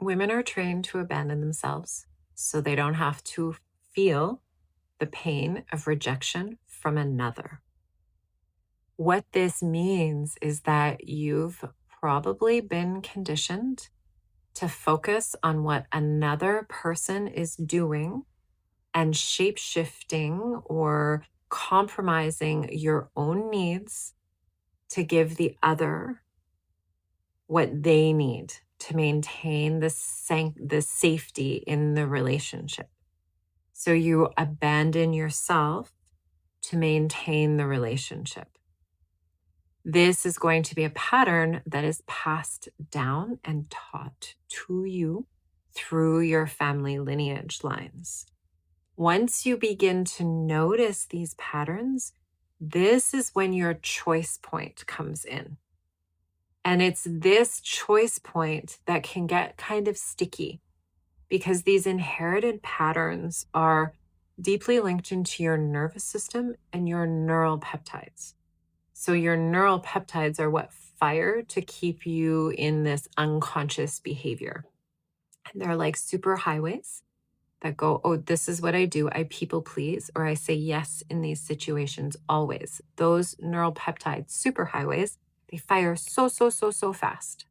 Women are trained to abandon themselves so they don't have to feel the pain of rejection from another. What this means is that you've probably been conditioned to focus on what another person is doing and shape shifting or compromising your own needs to give the other what they need to maintain the safety in the relationship. So you abandon yourself to maintain the relationship. This is going to be a pattern that is passed down and taught to you through your family lineage lines. Once you begin to notice these patterns, this is when your choice point comes in. And it's this choice point that can get kind of sticky because these inherited patterns are deeply linked into your nervous system and your neural peptides. So your neural peptides are what fire to keep you in this unconscious behavior. And they're like super highways that go, oh, this is what I do. I people please, or I say yes in these situations always. Those neural peptides, super highways, they fire so fast.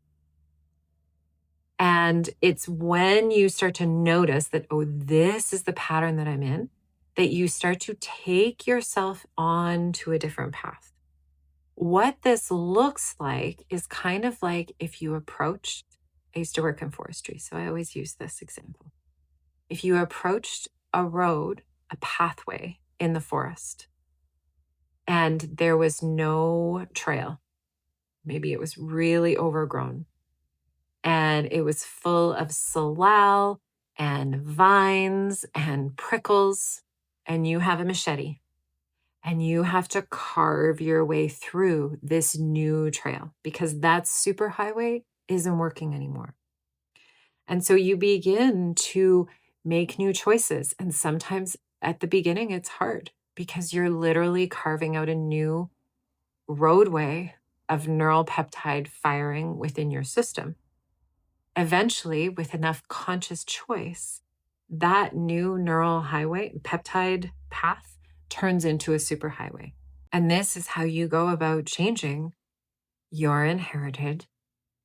And it's when you start to notice that, oh, this is the pattern that I'm in, that you start to take yourself on to a different path. What this looks like is kind of like if you approached, I used to work in forestry, so I always use this example. If you approached a road, a pathway in the forest, and there was no trail, maybe it was really overgrown, and it was full of salal and vines and prickles, and you have a machete, and you have to carve your way through this new trail because that superhighway isn't working anymore. And so you begin to make new choices. And sometimes at the beginning, it's hard because you're literally carving out a new roadway of neural peptide firing within your system. Eventually, with enough conscious choice, that new neural highway peptide path turns into a superhighway. And this is how you go about changing your inherited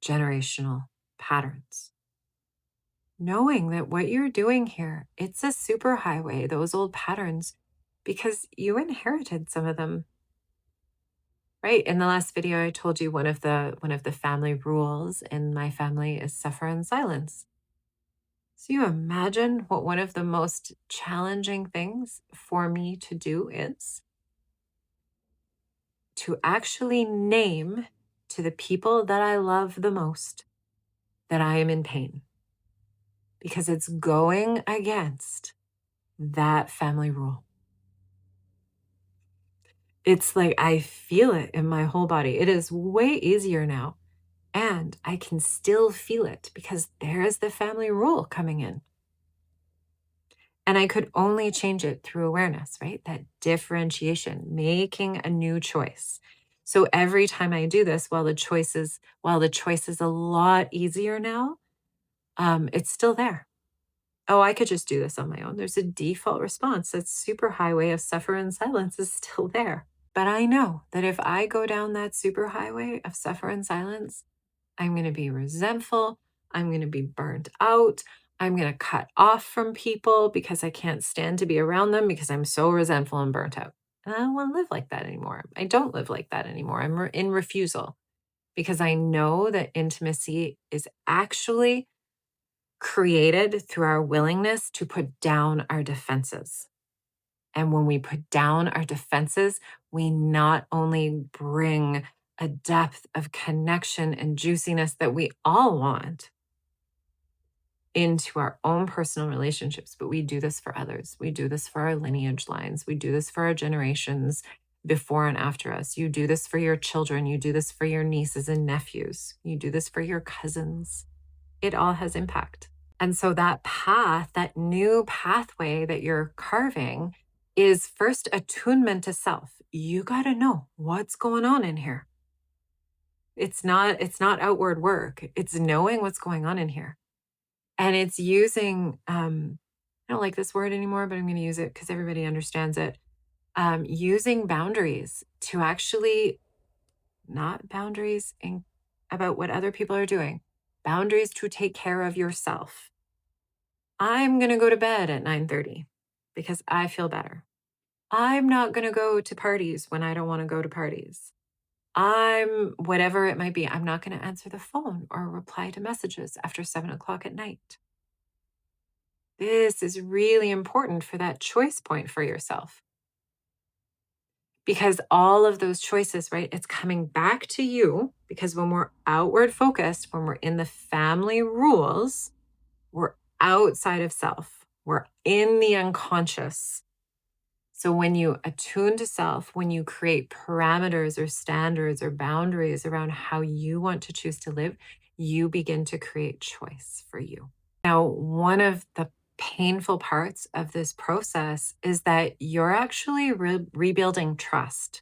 generational patterns. Knowing that what you're doing here, it's a superhighway, those old patterns, because you inherited some of them. Right? In the last video, I told you one of the family rules in my family is suffer in silence. So you imagine what one of the most challenging things for me to do is? To actually name to the people that I love the most that I am in pain. Because it's going against that family rule. It's like I feel it in my whole body. It is way easier now. And I can still feel it because there's the family rule coming in. And I could only change it through awareness, right? That differentiation, making a new choice. So every time I do this, while the choice is a lot easier now, it's still there. Oh, I could just do this on my own. There's a default response. That superhighway of suffer in silence is still there. But I know that if I go down that superhighway of suffer in silence, I'm going to be resentful. I'm going to be burnt out. I'm going to cut off from people because I can't stand to be around them because I'm so resentful and burnt out. And I don't want to live like that anymore. I don't live like that anymore. I'm in refusal because I know that intimacy is actually created through our willingness to put down our defenses. And when we put down our defenses, we not only bring a depth of connection and juiciness that we all want into our own personal relationships, but we do this for others. We do this for our lineage lines. We do this for our generations before and after us. You do this for your children. You do this for your nieces and nephews. You do this for your cousins. It all has impact. And so that path, that new pathway that you're carving is first attunement to self. You got to know what's going on in here. It's not outward work. It's knowing what's going on in here. And it's using, I don't like this word anymore, but I'm going to use it because everybody understands it. Using boundaries to actually, not boundaries about what other people are doing, boundaries to take care of yourself. I'm going to go to bed at 9:30 because I feel better. I'm not going to go to parties when I don't want to go to parties. I'm whatever it might be. I'm not going to answer the phone or reply to messages after 7 o'clock at night. This is really important for that choice point for yourself because all of those choices, right? It's coming back to you because when we're outward focused, when we're in the family rules, we're outside of self, we're in the unconscious. So when you attune to self, when you create parameters or standards or boundaries around how you want to choose to live, you begin to create choice for you. Now, one of the painful parts of this process is that you're actually rebuilding trust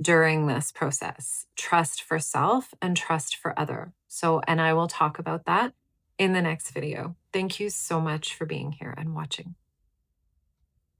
during this process, trust for self and trust for other. So, and I will talk about that in the next video. Thank you so much for being here and watching.